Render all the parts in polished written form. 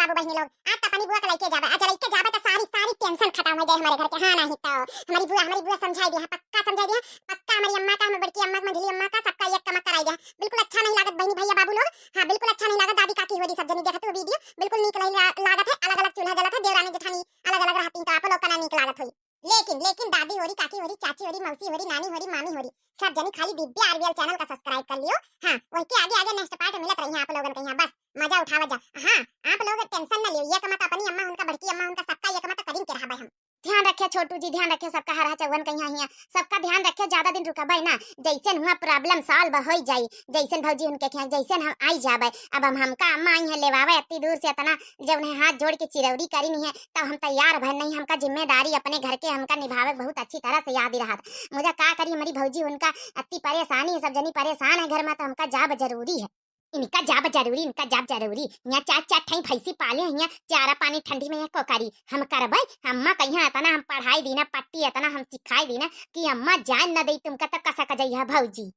बाबू बहनी लोग, आज तो अपनी बुआ के लेके जाबे, आज लेके जाबे तो सारी सारी टेंशन खत्म हो जाए हमारे घर के। हां नहीं तो हमारी बुआ समझाई दी है, पक्का समझाई दी है, पक्का हमारी अम्मा का, हमारी बड़की अम्मा का, मंझली अम्मा का, सबका एक कमा कराई दिया। बिल्कुल अच्छा नहीं लागत बहनी भैया बाबू लोग, हां बिल्कुल अच्छा नहीं लागत। दादी काकी होरी सब जनी देखत हो वीडियो, बिल्कुल नीक नहीं लागत है। अलग अलग चूल्हा जलत है, देवरानी जेठानी अलग अलग रहती तो आप लोग का ना नीक लागत होई। लेकिन दादी होरी, काकी होरी, चाची होरी, मौसी होरी, नानी होरी, मामी होरी, सब जनी खाली दिव्या आरबीएल चैनल का सब्सक्राइब कर लियो। हां वही के आगे आगे नेक्स्ट पार्ट मिलत रही आप लोगन के यहाँ, बस मजा उठावा जा। हां आप लोग टेंशन न लियो, ये कमा तो अपनी अम्मा उनका, बड़की अम्मा उनका, सबका ये कमा तो करीन के रहबे हम। ध्यान रखे छोटू जी, ध्यान रखे सबका, हरा चौवन के यहाँ सबका ध्यान रखे। ज्यादा दिन रुकबे ना, जैसन हुआ प्रॉब्लम सॉल्व हो जाई, जैसन भौजी उनके यहाँ जैसन हम आई जाबे। अब हमका अम्मा आई है लेवावे इतनी दूर से, इतना जब उन्हें हाथ जोड़ के चिरौरी करी नहीं है तब हम तैयार भर नहीं। हमका जिम्मेदारी अपने घर के हमका निभावे बहुत अच्छी तरह से याद ही रहा। मुझे का करी हमारी भौजी उनका इतनी परेशानी है, सब जनी परेशान है घर में, तो हमका जाब जरूरी है। इनका जाब जरूरी, इनका जाब जरूरी। यहाँ चार चार ठाई भैंसी पाले, यहाँ चारा पानी ठंडी में को करी हम करबे। अम्मा कहिया इतना हम पढ़ाई दी ना, पट्टी इतना हम सिखाई दी ना कि अम्मा जान न दे तुमका तो कसा कजैया भौजी।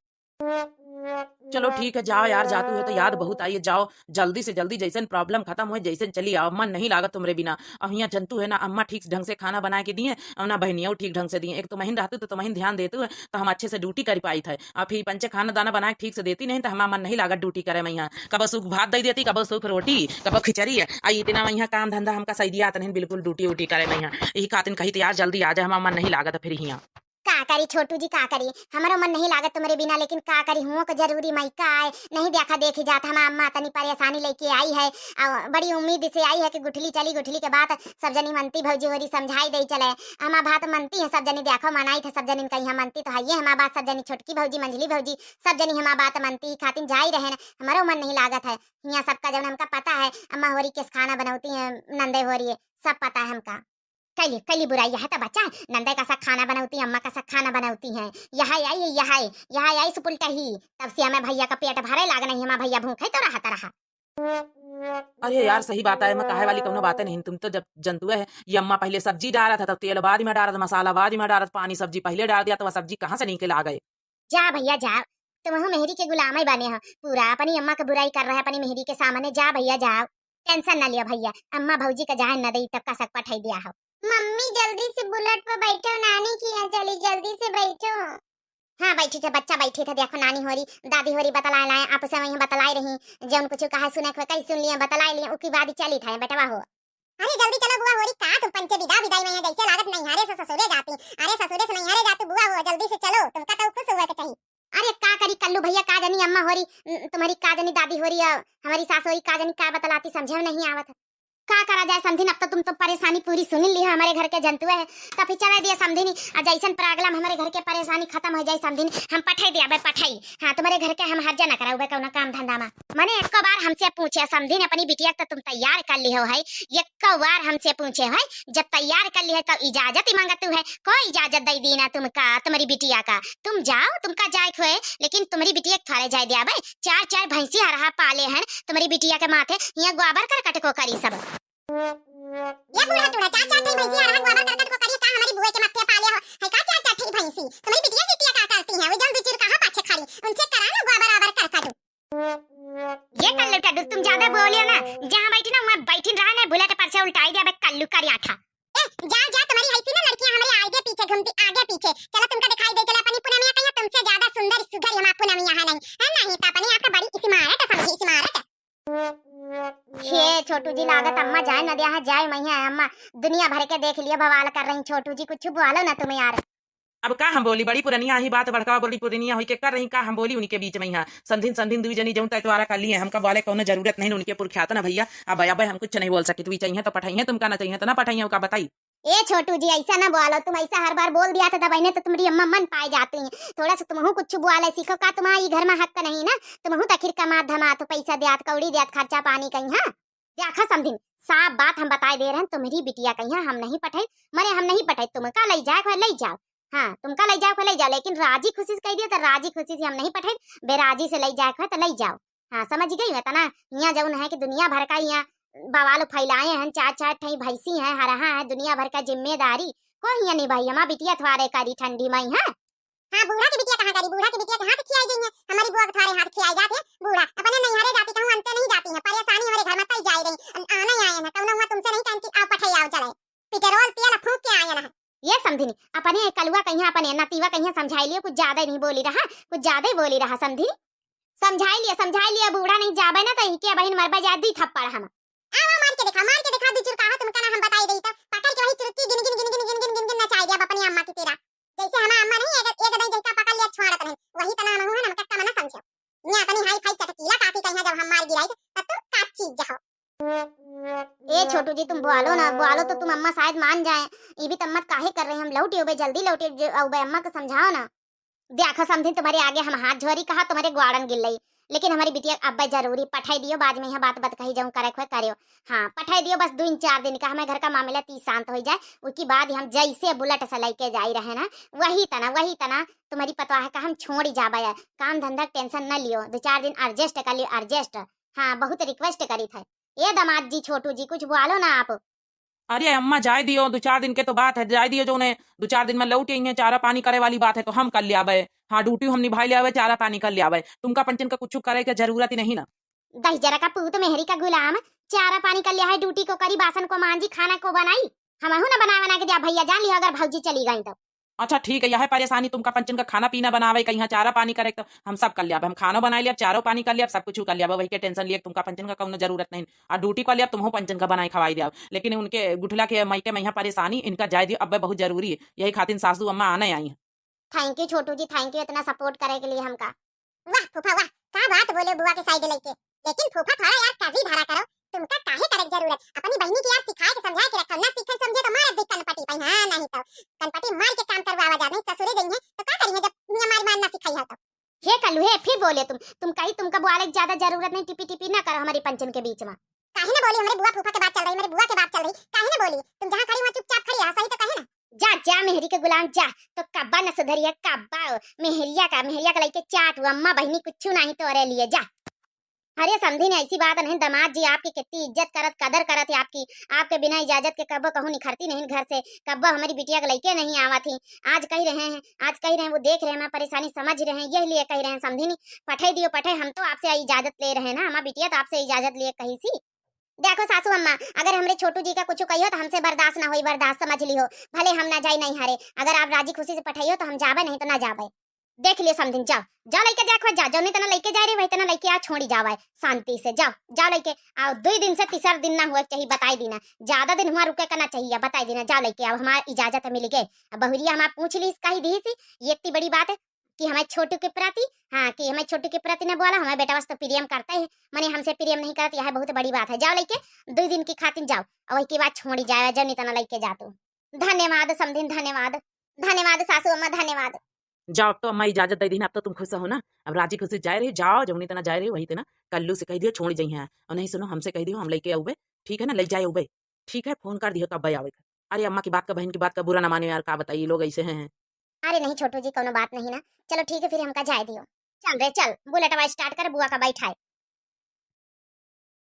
चलो ठीक है, जाओ यार, जातू है तो याद बहुत आई है, जाओ जल्दी से जल्दी, जैसे प्रॉब्लम खत्म हो जैसे चली आओ। अम्मा नहीं लागत तुमरे बिना। अब यहाँ जंतु है ना, अम्मा ठीक ढंग से खाना बना के दिए और ना बहनियों ठीक ढंग से दिए। एक तो महीन रहती तो महीन ध्यान देते हुए तो हम अच्छे से ड्यूटी कर पाई थे। अब फिर पंचे खाना दाना बना के ठीक से देती नहीं तो हमारा मन नहीं लागत ड्यूटी करे। मैं यहाँ कब सूख भात दे देती, कब सूख रोटी, कब खिचड़ी है। आई इतना मैं यहाँ काम धंधा हमका सही दिया नहीं, बिल्कुल ड्यूटी उटी करे। मैं यहाँ यही खातिन कही तो यार जल्दी आ जाए, हमारा मन नहीं लागत फिर यहाँ। का करी छोटू जी, का करी, हमारा मन नहीं लागत तुम्हारे बिना, लेकिन का करी हुआ को जरूरी मई का आए नहीं देखा देखी जात। हमारा अम्मा तनी परेशानी लेके आई है, बड़ी उम्मीद से आई है कि गुठली चली, गुठली के बाद सब जनी मनती भौजी होरी समझाई दे चले। हमारा बात मनती है सब जनी, देखो मनाई थे सब जनी कहीं मनती तो है हमारा बात। सब जनी छोटकी भौजी, मंझली भौजी, सब जनी हमारा बात मनती खातिन जाई रहे। हमारा मन नहीं लागत है यहाँ सबका, जब हमका पता है अम्मा होरी किस खाना बनाती है, नंदे होरी सब पता है हमका। कैली कैली बुराई है तो बच्चा, नंदा का सा खाना बनाती है, अम्मा का सा खाना बनाती है। यहाँ आई सुपुलटा ही, तब से हमें भैया का पेट भरे लाग नहीं, हमारा भैया भूखे तो रहा। अरे यार सही बात है, मैं कहे वाली कोनो बातें नहीं। तुम तो जब जंतु है, ये अम्मा पहले सब्जी डाला था, तब तेल बाद में डाला था, मसाला बाद में डाला था, पानी सब्जी पहले डाल दिया तो वह सब्जी कहाँ से निकल आ गए। जा भैया जा, तुम मेहरी के गुलाम ही बने हो, पूरा अपनी अम्मा का बुराई कर रहा है अपनी मेहरी के सामने। जा भैया जाओ, टेंशन न लिया भैया, अम्मा भौजी का जान न दे तब का सक पठाई दिया हो। मम्मी जल्दी से बुलेट पर बैठो, नानी की यहाँ चली, जल्दी से बैठो। हाँ बैठी थे बच्चा, बैठी थे, देखो नानी होरी दादी होरी बतला लाए, आप से वहीं बतलाई रही, जब कुछ कहा सुने कहीं सुन लिया बतलाई लिया, उसकी बाद चली था बेटवा हो। अरे जल्दी चलो बुआ होरी, का तुम पंचे विदाई में जैसे लागत नहीं हारे से ससुरे जाती, अरे ससुरे से नहीं हारे जाती बुआ हो, जल्दी से चलो, तुमका तो खुश हुआ के चाहिए। अरे का करी कल्लू भैया, का जानी अम्मा होरी तुम्हारी, का जानी दादी होरी, हमारी सास होरी का जानी का बतलाती, समझे नहीं आवत। का करा जाए समझी, अब तो तुम तो परेशानी पूरी सुन ली है, हमारे घर के जंतु है तो फिर चला दिया समझी। और जैसन प्रॉब्लम हमारे घर के परेशानी खत्म हो जाए समझी, हम पठाई दिया पठाई। हाँ तुम्हारे घर के हम हर्जा न कराओ कौन काम धंधा में। मैंने एक बार हमसे पूछे समझी, अपनी बिटिया तो तुम तैयार कर ली हो है, एक बार हमसे पूछे है, जब तैयार कर ली है तो इजाजत ही मांगतू है, कोई इजाजत दे दी ना तुमका, तुम्हारी बिटिया का। तुम जाओ, तुमका जाए हुए, लेकिन तुम्हारी बिटिया थारे जाए दिया भाई, चार चार भैंसी हरा पाले हैं तुम्हारी बिटिया के माथे, यहाँ गोबर कर कट को करी सब। ये बुढ़ा टूड़ा चार चार ठे भैंसी हरा गोबर कर कट को करी, का हमारी बुए के माथे पाले हो है का चार चार ठे भैंसी, तुम्हारी बिटिया बिटिया का करती है, वो जल्दी चिर कहां पाछे खड़ी, उनसे करा ना गोबर आबर कर कटू। ये कल्लू टड्डू तुम ज्यादा बोलियो ना, जहां बैठी ना वहां बैठी रहा ना, बुलेट पर से उल्टाई दिया बे कल्लू करी आठा। जा जा तुम्हारी हैसी ना लड़कियां हमारे आगे पीछे घूमती, आगे पीछे चलो, तुमका दिखाई दे चला अपनी पुनमिया कहिया तुमसे ज्यादा सुंदर सुघर हम पुनमिया है नहीं, है नहीं तो अपनी आपका बड़ी इस्मारत है, समझी इस्मारत। छे छोटू जी लागत अम्मा जाए न दिया है, जाए मैं अम्मा दुनिया भर के देख लिया बवाल कर रही, छोटू जी कुछ बोलो ना तुम्हें यार। अब का हम बोली, बड़ी पुरनिया ही बात बड़का बड़ी पुरनिया हुई के कर रही, का हम बोली उनके बीच में यहाँ संधिन दुई जनी जऊं तैतवारा कर लिए, हमका बोले कोनो जरूरत नहीं उनके पुरख्यात ना भैया। अब अब हम कुछ नहीं बोल सके, तू चाहिए तो पठाइए, तुमका ना चाहिए तो ना पठाइए, का बताई। ए छोटू जी ऐसा ना बोलो, तुम ऐसा हर बार बोल दिया था दवाई ने तो तुम्हारी अम्मा मन पाए जाती हैं, थोड़ा सा तुमहू कुछ बोले सीखो, का तुम्हारी घर में हक नहीं ना, तुमहू तखिर कमा धमा तो पैसा दियात कौड़ी दियात खर्चा पानी कहीं। हाँ देखा समझी, साफ बात हम बता दे रहे हैं, तुम्हारी बिटिया कहीं हम नहीं पठाई, मरे हम नहीं पठाई, तुमका ले जाओ ले जाओ, हाँ तुमका ले जाओ, लेकिन राजी खुशी से कह दिया तो राजी खुशी से हम नहीं पठाई, बेराजी से ले जाओ तो ले जाओ। हाँ समझ गई है ना, यहाँ जौन है कि दुनिया भर का यहाँ बवाल फैलाए हैं, चार चार ठई भैंसी हैं हरा है, दुनिया भर का जिम्मेदारी कोई यहाँ नहीं भाई, हमारा बिटिया थवारे करी ठंडी में। हाँ बूढ़ा की बिटिया कहाँ करी, बूढ़ा की बिटिया के हाथ खिलाई गई है, हमारी बुआ के थारे हाथ खिलाई जाते हैं, बूढ़ा अपने नहीं हारे जाती कहूँ अंते नहीं जाती है, परेशानी हमारे घर में तई जाए रही, आना ही आए हैं समझी अपने कलुआ कहीं अपने नतीवा कहीं समझाई लियो, कुछ ज्यादा नहीं बोली रहा, कुछ ज्यादा ही बोली रहा, समझी समझाई लिया बूढ़ा नहीं जाबे ना तो के बहन मरबा जा दी थप्पड़ हम आवा मार के देखा दू चुरका तुमका ना हम बताई देई तो पकड़ के वही चुरकी गिन गिन गिन गिन गिन गिन गिन गिन नचाई दिया अपनी अम्मा की तेरा, जैसे हमारा अम्मा नहीं एक दिन जैसा पकड़ लिया छुआड़त रहे वही तना हम है ना कट्टा मना समझो न्या तनी हाई फाई चटकीला काकी कहिया जब हम मार गिराई तब तुम का चीज जाओ। ए छोटू जी तुम बोलो ना, बोलो तो तुम अम्मा शायद मान जाए, ये भी तम्मत काहे कर रहे हैं, हम लौटे उबे जल्दी लौटे उबे अम्मा को समझाओ ना। देखो समझी तुम्हारे आगे हम हाथ झोरी कहा तुम्हारे ग्वाड़न गिर लई, लेकिन हमारी बिटिया अब्बा जरूरी पठाई दियो, बाद में यह बात कही जाऊं करे खोए करियो, हाँ पठाई दियो बस 2-4 दिन का, हमें घर का मामला 30 शांत हो जाए, उसके बाद हम जैसे बुलेट से लेके जाई रहे ना वही तना तुम्हारी पतवा है का हम छोड़ी जाबा है, काम धंधा टेंशन न लियो, 2-4 दिन एडजस्ट कर लियो एडजस्ट। हाँ बहुत रिक्वेस्ट करी थे ये दामाद जी छोटू जी कुछ बोलो ना आप। अरे अम्मा जाए दियो, 2-4 दिन के तो बात है, जाए दियो, जो उन्हें 2-4 दिन में लौट आई है, चारा पानी करे वाली बात है तो हम कर लिया आवे, हाँ ड्यूटी हम निभाई ले आवे, चारा पानी कर लिया आवे, तुमका पंचन का कुछ करे के जरूरत ही नहीं ना। दही जरा का पूत मेहरी का गुलाम चारा पानी कर लिया है, ड्यूटी को करी, बासन को मांजी, खाना को बनाई, हम ना बना के दिया भैया जान लिया अगर भौजी चली गई तो। अच्छा ठीक है, यह परेशानी तुमका पंचन का खाना पीना बनावे कहीं चारा पानी करे तो हम सब कर लिया, हम खाना बना लिया, चारो पानी कर लिया, सब कुछ कर लिया, वही के टेंशन लिया, तुमका पंचन का कौनो जरूरत नहीं, और ड्यूटी कर लिया तुम पंचन का बनाई खवाई दिया, लेकिन उनके गुठला के मई के यहाँ परेशानी इनका जाय दियो अब बहुत जरूरी है, यही खातिर सासू अम्मा आने आई है। Thank you Chhotu ji, thank you इतना सपोर्ट करे के लिए हमका। वाह फूफा वाह, का बात बोले बुआ के साइड लेके, लेकिन फूफा थोड़ा यार कभी धरा करो, तुमका काहे करे जरूरत, अपनी बहनी की यार सिखाए के समझाए के रखो ना, सीखन समझे तो मार दे कनपटी पे, हां नहीं तो कनपटी मार के काम करवावा जा, नहीं ससुरे गई है तो का करी है जब मियां मार ना सिखाई है तो। हे कल्लू हे फिर बोले तुम कहीं तुमका बुआ के ज्यादा जरूरत नहीं, टिपी टिपी ना करो हमारी पंचन के बीच में। काहे ना बोली, हमारे बुआ फूफा के बात चल रही, मेरे बुआ के बात चल रही, काहे ना बोली, तुम जहां खड़ी वहां चुपचाप खड़ी है, सही तो कहे ना। जा जा मेहरी के गुलाम जा, तो कब्बा न सुधरी है कब्बा, मेहरिया का लेके चाट अम्मा बहनी कुछ नहीं तोरे लिए जा। अरे समझी नहीं ऐसी बात नहीं, दामाद जी आपकी कितनी इज्जत करत कदर करत है आपकी, आपके बिना इजाजत के कब्बो कहूँ निखरती नहीं घर से, कब्बो हमारी बिटिया के लेके नहीं आवा थी, आज कह रहे हैं वो देख रहे हैं मैं परेशानी समझ रहे हैं, यही लिए कह रहे हैं, समझी नहीं पठाई दियो पठाई, हम तो आपसे इजाजत ले रहे हैं ना, हमारी बिटिया तो आपसे इजाजत लिए कही सी। देखो सासू अम्मा अगर हमरे छोटू जी का कुछ कहियो तो हमसे बर्दाश्त ना होई, बर्दाश्त समझ लियो, भले हम ना जाई नहीं हारे, अगर आप राजी खुशी से पठाइयो तो हम जावे, नहीं तो ना जावे, देख लियो समझिन, जाओ जाओ लेके जा खोज जाओ, जो नहीं तना लेके जा रही वही तना लेके आ छोड़ी जावा शांति से, जाओ जाओ लेके आओ, 2 दिन से तीसरा दिन ना हुआ चाहिए, बताई देना ज्यादा दिन हुआ रुके करना चाहिए, बताई देना, जाओ लेके आओ, हमारी इजाजत मिल गई, बहुरिया हम पूछ ली कही दी थी, ये इतनी बड़ी बात है कि हमें छोटू के प्रति, हाँ कि हमें छोटू के प्रति ने बोला, हमें बेटा वास्ते प्रियम करता है, माने हमसे प्रियम नहीं करती, यह बहुत बड़ी बात है, जाओ लेके 2 दिन की खातिर जाओ, और वही के बाद छोड़ी जाए, जब नहीं तना लेके जा तू। धन्यवाद समझिन, धन्यवाद धन्यवाद सासू अम्मा, धन्यवाद। जाओ तो अम्मा इजाजत दे दी ना, अब तो तुम खुश हो ना, अब राजी खुशी जाए रहे, जाओ जमुनी तना जाए रहे वही तना, कल्लू से कह दियो छोड़ जाई है, और नहीं सुनो हमसे कह दियो हम लेके आऊबे, ठीक है ना, ले जाए उबे, ठीक है, फोन कर दियो तब भाई आवे। अरे अम्मा की बात का बहन की बात का बुरा ना मानो यार, का बताइए लोग ऐसे हैं। अरे नहीं छोटू जी कोनो बात नहीं ना, चलो ठीक है फिर हमका जाए दियो, चल रे चल बुलेटवा स्टार्ट कर, बुआ का बैठाए।